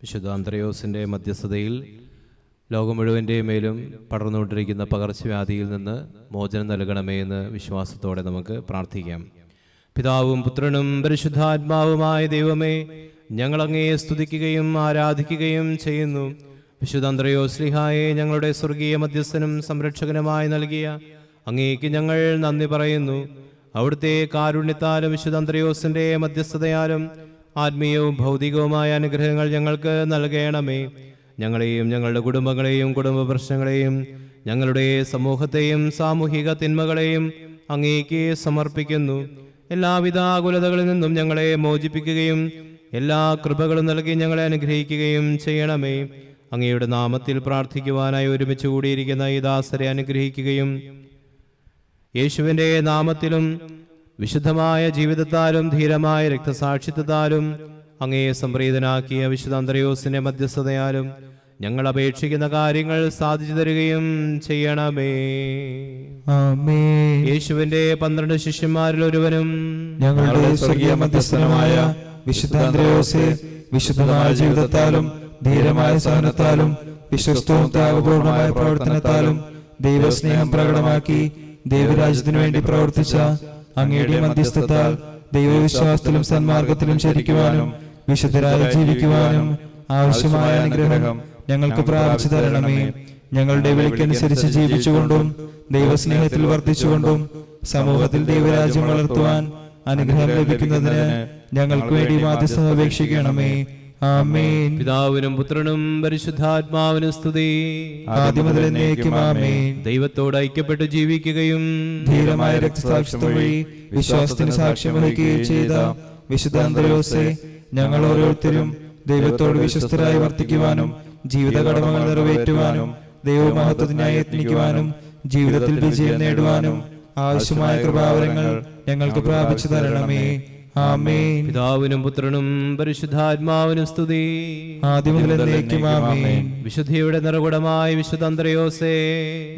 വിശുദ്ധ അന്ത്രയോസിൻ്റെ മധ്യസ്ഥതയിൽ ലോകം മുഴുവൻ്റെ മേലും പടർന്നുകൊണ്ടിരിക്കുന്ന പകർച്ചവ്യാധിയിൽ നിന്ന് മോചനം നൽകണമേ എന്ന് വിശ്വാസത്തോടെ നമുക്ക് പ്രാർത്ഥിക്കാം. പിതാവും പുത്രനും പരിശുദ്ധാത്മാവുമായ ദൈവമേ, ഞങ്ങൾ അങ്ങയെ സ്തുതിക്കുകയും ആരാധിക്കുകയും ചെയ്യുന്നു. വിശുദ്ധ അന്ത്രയോസ്ലിഹായെ ഞങ്ങളുടെ സ്വർഗീയ മധ്യസ്ഥനും സംരക്ഷകനുമായി നൽകിയ അങ്ങേക്ക് ഞങ്ങൾ നന്ദി പറയുന്നു. അവിടുത്തെ കാരുണ്യത്താലും വിശുദ്ധ അന്ത്രയോസിൻ്റെ മധ്യസ്ഥതയാലും ആത്മീയവും ഭൗതികവുമായ അനുഗ്രഹങ്ങൾ ഞങ്ങൾക്ക് നൽകണമേ. ഞങ്ങളെയും ഞങ്ങളുടെ കുടുംബങ്ങളെയും കുടുംബ പ്രശ്നങ്ങളെയും ഞങ്ങളുടെ സമൂഹത്തെയും സാമൂഹിക തിന്മകളെയും അങ്ങേക്ക് സമർപ്പിക്കുന്നു. എല്ലാവിധ ആകുലതകളിൽ നിന്നും ഞങ്ങളെ മോചിപ്പിക്കുകയും എല്ലാ കൃപകളും നൽകി ഞങ്ങളെ അനുഗ്രഹിക്കുകയും ചെയ്യണമേ. അങ്ങയുടെ നാമത്തിൽ പ്രാർത്ഥിക്കുവാനായി ഒരുമിച്ച് കൂടിയിരിക്കുന്ന ഈ ദാസരെ അനുഗ്രഹിക്കുകയും യേശുവിൻ്റെ നാമത്തിലും വിശുദ്ധമായ ജീവിതത്താലും ധീരമായ രക്തസാക്ഷിത്വത്താലും അങ്ങയെ സംപ്രീതനാക്കിയ വിശുദ്ധ അന്ത്രയോസിന്റെ മധ്യസ്ഥതയാലും ഞങ്ങൾ അപേക്ഷിക്കുന്ന കാര്യങ്ങൾ സാധിച്ചു തരികയും ചെയ്യണമേ. യേശുവിന്റെ 12 ശിഷ്യന്മാരിൽ ഒരുവനും ഞങ്ങളുടെ സ്വർഗീയ മധ്യസ്ഥനുമായ വിശുദ്ധ അന്ത്രയോസേ, വിശുദ്ധമായ ജീവിതത്താലും ധീരമായ സഹനത്താലും വിശ്വസ്തവും ത്യാഗപൂർണമായ പ്രവർത്തനത്താലും ദൈവസ്നേഹം പ്രകടമാക്കി ദൈവരാജ്യത്തിനു വേണ്ടി പ്രവർത്തിച്ച അങ്ങയുടെ മധ്യസ്ഥത്താൽ ദൈവവിശ്വാസത്തിലും സന്മാർഗത്തിലും ചരിക്കുവാനും വിശുദ്ധരായി ജീവിക്കുവാനും ആവശ്യമായ അനുഗ്രഹം ഞങ്ങൾക്ക് പ്രാപിച്ചു തരണമേ. ഞങ്ങളുടെ വിളിക്കനുസരിച്ച് ജീവിച്ചുകൊണ്ടും ദൈവസ്നേഹത്തിൽ വർദ്ധിച്ചുകൊണ്ടും സമൂഹത്തിൽ ദൈവരാജ്യം വളർത്തുവാൻ അനുഗ്രഹം ലഭിക്കുന്നതിന് ഞങ്ങൾക്ക് വേണ്ടി മാധ്യസ്ഥത അപേക്ഷിക്കണമേ. ആമേൻ. പിതാവിനും പുത്രനും പരിശുദ്ധാത്മാവിനും സ്തുതി. ആദ്യം മുതൽ എന്നേക്കും ആമേൻ. ദൈവത്തോട് ഐക്യപ്പെട്ട് ജീവിക്കുകയും ധീരമായ രക്തസാക്ഷിത്വം വഴി വിശ്വാസത്തിന് സാക്ഷ്യം വഹിക്കുകയും ചെയ്ത വിശുദ്ധ അന്ത്രയോസേ, ഞങ്ങൾ ഓരോരുത്തരും ദൈവത്തോട് വിശ്വസ്തരായി വർത്തിക്കുവാനും ജീവിത കടമകൾ നിറവേറ്റുവാനും ദൈവമഹത്വത്തിനായി യത്നിക്കുവാനും ജീവിതത്തിൽ വിജയം നേടുവാനും ആവശ്യമായ കൃപാവരങ്ങൾ ഞങ്ങൾക്ക് പ്രാപിച്ചു തരണമേ. ആമേൻ. പിതാവിനും പുത്രനും പരിശുദ്ധാത്മാവിനും സ്തുതി. ആദ്യം മുതൽ എന്നേക്കും ആമേൻ. വിശുദ്ധിയുടെ നിറകുടമായ വിശുദ്ധ അന്ത്രയോസേ,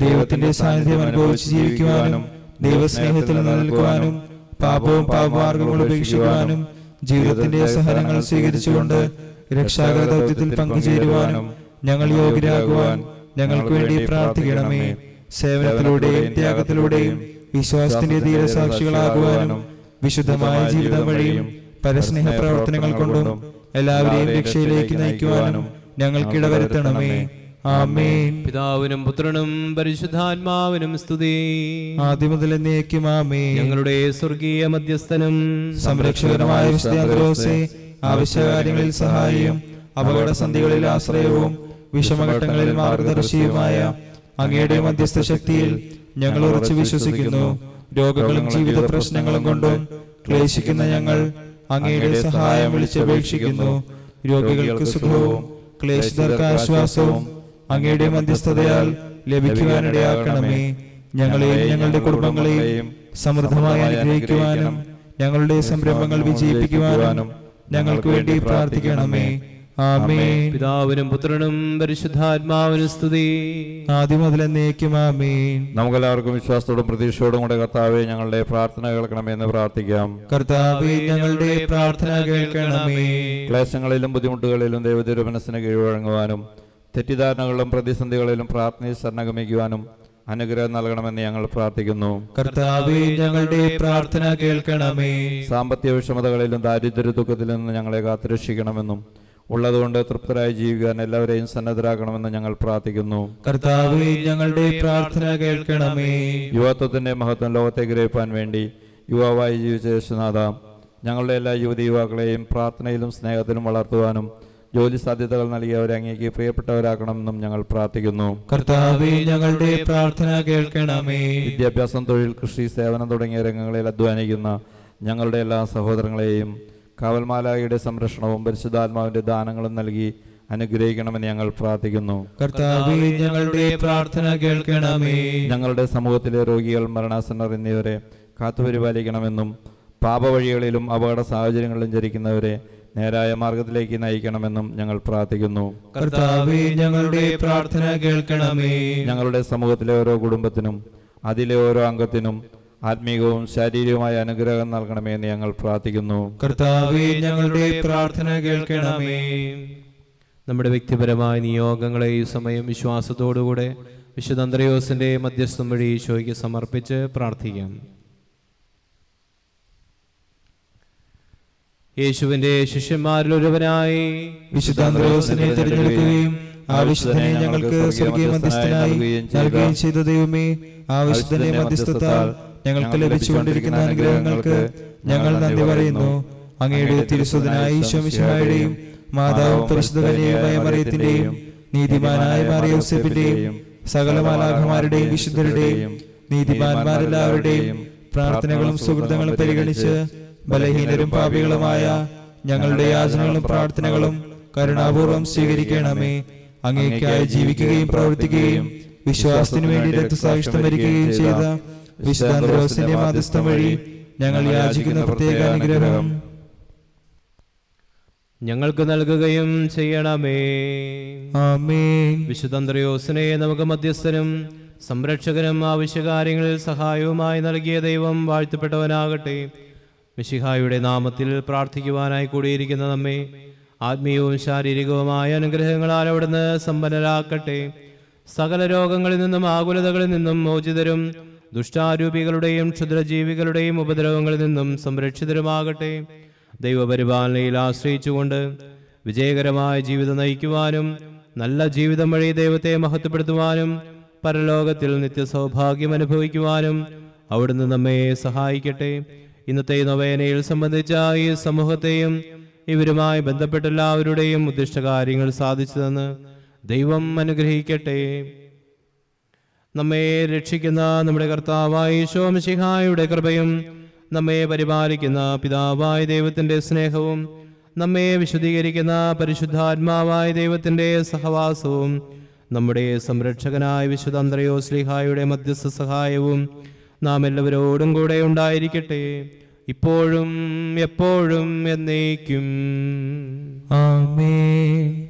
ദൈവത്തിന്റെ സാന്നിധ്യം അനുഭവിച്ച് ജീവിക്കുവാനും ദൈവസ്നേഹത്തിൽ നിലനിൽക്കുവാനും പാപവും പാപമാർഗങ്ങളും ഉപേക്ഷിക്കുവാനും ജീവിതത്തിന്റെ സഹനങ്ങൾ സ്വീകരിച്ചുകൊണ്ട് രക്ഷാകര ദൗത്യത്തിൽ പങ്കുചേരുവാനും ഞങ്ങൾ യോഗ്യരാകുവാൻ ഞങ്ങൾക്ക് വേണ്ടി പ്രാർത്ഥിക്കണമേ. സേവനത്തിലൂടെയും ത്യാഗത്തിലൂടെയും വിശ്വാസത്തിന്റെ ധീരസാക്ഷികളാകുവാനും വിശുദ്ധമായ ജീവിതം വഴിയും പരസ്നേഹ പ്രവർത്തനങ്ങൾ കൊണ്ടും എല്ലാവരെയും രക്ഷയിലേക്ക് നയിക്കുവാനും ഞങ്ങൾക്കിടവരുത്തണമേ. ആമേൻ. പിതാവിനും പുത്രനും പരിശുദ്ധാത്മാവിനും സ്തുതി. ആദ്യം മുതൽ എന്നേക്കും ആമേൻ. ഞങ്ങളുടെ സ്വർഗീയ മധ്യസ്ഥനും സംരക്ഷകനുമായ വിശുദ്ധ അന്ത്രയോസേ, ആവശ്യകാര്യങ്ങളിൽ സഹായിയും അപകടസന്ധികളിൽ ആശ്രയവും വിഷമഘട്ടങ്ങളിൽ മാർഗദർശിയുമായ അങ്ങയുടെ മധ്യസ്ഥ ശക്തിയിൽ ഞങ്ങൾ ഉറച്ചു വിശ്വസിക്കുന്നു. രോഗങ്ങളും ജീവിത പ്രശ്നങ്ങളും കൊണ്ടും ക്ലേശിക്കുന്ന ഞങ്ങൾ അങ്ങയുടെ സഹായം വിളിച്ചപേക്ഷിക്കുന്നു. രോഗികൾക്ക് സുഖവും ക്ലേശിതർക്ക് ആശ്വാസവും അങ്ങയുടെ മധ്യസ്ഥതയാൽ ലഭിക്കുവാനിടയാക്കണമേ. ഞങ്ങളെയും ഞങ്ങളുടെ കുടുംബങ്ങളെയും സമൃദ്ധമായി അനുഗ്രഹിക്കുവാനും ഞങ്ങളുടെ സംരംഭങ്ങൾ വിജയിപ്പിക്കുവാനും ഞങ്ങൾക്ക് വേണ്ടി പ്രാർത്ഥിക്കണമേ. ആമേൻ. പിതാവിനും പുത്രനും പരിശുദ്ധാത്മാവിനും സ്തുതി. ആദ്യം മുതൽ എന്നേക്കും ആമേൻ. നമുക്കെല്ലാവർക്കും വിശ്വാസത്തോടും പ്രതീക്ഷയോടും കൂടെ കർത്താവേ, ഞങ്ങളുടെ പ്രാർത്ഥന കേൾക്കണമേ എന്ന് പ്രാർത്ഥിക്കാം. കർത്താവേ, ഞങ്ങളുടെ പ്രാർത്ഥന കേൾക്കണമേ. ക്ലേശങ്ങളിലും ബുദ്ധിമുട്ടുകളിലും ദൈവത്തിന്റെ മനസ്സിന് കീഴ്വഴങ്ങുവാനും തെറ്റിദ്ധാരണകളിലും പ്രതിസന്ധികളിലും പ്രാർത്ഥനയിൽ ശരണഗമിക്കുവാനും അനുഗ്രഹം നൽകണമെന്ന് ഞങ്ങൾ പ്രാർത്ഥിക്കുന്നു. കർത്താവേ, ഞങ്ങളുടെ പ്രാർത്ഥന കേൾക്കണമേ. സാമ്പത്തിക വിഷമതകളിലും ദാരിദ്ര്യ ദുഃഖത്തിൽ നിന്ന് ഞങ്ങളെ കാത്തുരക്ഷിക്കണമെന്നും ഉള്ളതുകൊണ്ട് തൃപ്തരായി ജീവിക്കാൻ എല്ലാവരെയും സന്നദ്ധരാക്കണമെന്ന് ഞങ്ങൾ പ്രാർത്ഥിക്കുന്നു. കർത്താവേ, ഞങ്ങളുടെ പ്രാർത്ഥന കേൾക്കണമേ. യുവത്വത്തിന്റെ മഹത്വം ലോകത്തെ ഗ്രഹിപ്പാൻ വേണ്ടി യുവാവായി ജീവിച്ച യേശുനാഥ, ഞങ്ങളുടെ എല്ലാ യുവതി യുവാക്കളെയും പ്രാർത്ഥനയിലും സ്നേഹത്തിലും വളർത്തുവാനും ജോലി സാധ്യതകൾ നൽകിയവരെ അങ്ങേക്ക് പ്രിയപ്പെട്ടവരാക്കണമെന്നും ഞങ്ങൾ പ്രാർത്ഥിക്കുന്നു. കർത്താവേ, ഞങ്ങളുടെ പ്രാർത്ഥന കേൾക്കണമേ. വിദ്യാഭ്യാസം, തൊഴിൽ, കൃഷി, സേവനം തുടങ്ങിയ രംഗങ്ങളിൽ അധ്വാനിക്കുന്ന ഞങ്ങളുടെ എല്ലാ സഹോദരങ്ങളെയും കാവൽമാലായുടെ സംരക്ഷണവും പരിശുദ്ധാത്മാവിന്റെ ദാനങ്ങളും നൽകി അനുഗ്രഹിക്കണമെന്ന് ഞങ്ങൾ പ്രാർത്ഥിക്കുന്നു. കർത്താവേ, ഞങ്ങളുടെ പ്രാർത്ഥന കേൾക്കണമേ. ഞങ്ങളുടെ സമൂഹത്തിലെ രോഗികൾ, മരണാസന്നർ എന്നിവരെ കാത്തുപരിപാലിക്കണമെന്നും പാപവഴികളിലും അപകട സാഹചര്യങ്ങളിലും ജനിക്കുന്നവരെ നേരായ മാർഗത്തിലേക്ക് നയിക്കണമെന്നും ഞങ്ങൾ പ്രാർത്ഥിക്കുന്നു. കർത്താവേ, ഞങ്ങളുടെ പ്രാർത്ഥന കേൾക്കണമേ. ഞങ്ങളുടെ സമൂഹത്തിലെ ഓരോ കുടുംബത്തിനും അതിലെ ഓരോ അംഗത്തിനും ആത്മീയവും ശാരീരികവുമായ അനുഗ്രഹം നൽകണമേ എന്ന് ഞങ്ങൾ പ്രാർത്ഥിക്കുന്നു. കർത്താവേ, ഞങ്ങളുടെ പ്രാർത്ഥന കേൾക്കണമേ. നമ്മുടെ വ്യക്തിപരമായ നിയോഗങ്ങളെ ഈ സമയം വിശ്വാസത്തോടുകൂടെ വിശുദ്ധ അന്ത്രയോസിന്റെ മധ്യസ്ഥം വഴി ഈശോയ്ക്ക് സമർപ്പിച്ച് പ്രാർത്ഥിക്കാം. യേശുവിന്റെ ശിഷ്യന്മാരിൽ ഒരുവനായി വിശുദ്ധ അന്ത്രയോസിനെ തിരഞ്ഞെടുക്കുകയും ആ വിശുദ്ധനെ ഞങ്ങൾക്ക് സ്വർഗീയ മധ്യസ്ഥനായി നൽകുകയും ചെയ്ത ദൈവമേ, ആ വിശുദ്ധന്റെ മധ്യസ്ഥത്താൽ ഞങ്ങൾക്ക് ലഭിച്ചുകൊണ്ടിരിക്കുന്ന അനുഗ്രഹങ്ങൾക്ക് ഞങ്ങൾ നന്ദി പറയുന്നു. അങ്ങയുടെ തിരുസുതനായ ഈശോ മിശിഹായുടെയും മാതാവും പരിശുദ്ധ കന്യകയായ മറിയത്തിന്റെയും നീതിമാനായ മാറിയ യോസേപ്പിന്റെയും സകല മാലാഖമാരുടെയും വിശുദ്ധരുടെയും നീതിമാന്മാരെല്ലാവരുടെയും പ്രാർത്ഥനകളും സുഹൃതങ്ങളും പരിഗണിച്ച് ബലഹീനരും പാപികളുമായ ഞങ്ങളുടെ യാചനകളും പ്രാർത്ഥനകളും കരുണാപൂർവം സ്വീകരിക്കണമേ. അങ്ങേയ്ക്കായി ജീവിക്കുകയും പ്രവർത്തിക്കുകയും വിശ്വാസത്തിനു വേണ്ടി രക്തസാക്ഷിത്വം വരികയും ചെയ്ത വിശുദ്ധ അന്ത്രയോസിന്റെ മധ്യസ്ഥം വഴി ഞങ്ങൾ യാചിക്കുന്ന പ്രത്യേക അനുഗ്രഹം ഞങ്ങൾക്ക് നൽകുകയും ചെയ്യണമേ. ആമേൻ. വിശുദ്ധ അന്ത്രയോസിനെ നമുക്ക് മധ്യസ്ഥനും സംരക്ഷകനും ആവശ്യകാര്യങ്ങളിൽ സഹായവുമായി നൽകിയ ദൈവം വാഴ്ത്തപ്പെട്ടവനാകട്ടെ. മിശിഹായുടെ നാമത്തിൽ പ്രാർത്ഥിക്കുവാനായി കൂടിയിരിക്കുന്ന നമ്മെ ആത്മീയവും ശാരീരികവുമായ അനുഗ്രഹങ്ങളാൽ അവിടുന്ന് സമ്പന്നരാക്കട്ടെ. സകല രോഗങ്ങളിൽ നിന്നും ആകുലതകളിൽ നിന്നും മോചിതരും ദുഷ്ടാരൂപികളുടെയും ക്ഷുദ്രജീവികളുടെയും ഉപദ്രവങ്ങളിൽ നിന്നും സംരക്ഷിതരുമാകട്ടെ. ദൈവപരിപാലനയിൽ ആശ്രയിച്ചുകൊണ്ട് വിജയകരമായ ജീവിതം നയിക്കുവാനും നല്ല ജീവിതം വഴി ദൈവത്തെ മഹത്വപ്പെടുത്തുവാനും പരലോകത്തിൽ നിത്യസൗഭാഗ്യം അനുഭവിക്കുവാനും അവിടുന്ന് നമ്മെ സഹായിക്കട്ടെ. ഇന്നത്തെ നൊവേനയിൽ സംബന്ധിച്ച ഈ സമൂഹത്തെയും ഇവരുമായി ബന്ധപ്പെട്ട എല്ലാവരുടെയും ഉദ്ദിഷ്ടകാര്യങ്ങൾ സാധിച്ചതെന്ന് ദൈവം അനുഗ്രഹിക്കട്ടെ. നമ്മെ രക്ഷിക്കുന്ന നമ്മുടെ കർത്താവായ ഈശോ മിശിഹായുടെ കൃപയും നമ്മെ പരിപാലിക്കുന്ന പിതാവായ ദൈവത്തിന്റെ സ്നേഹവും നമ്മെ വിശുദ്ധീകരിക്കുന്ന പരിശുദ്ധാത്മാവായ ദൈവത്തിന്റെ സഹവാസവും നമ്മുടെ സംരക്ഷകനായ വിശുദ്ധ അന്ത്രയോസ് ശ്ലീഹായുടെ മധ്യസ്ഥ സഹായവും നാം എല്ലാവരോടും കൂടെ ഉണ്ടായിരിക്കട്ടെ, ഇപ്പോഴും എപ്പോഴും എന്നേക്കും. ആമേൻ.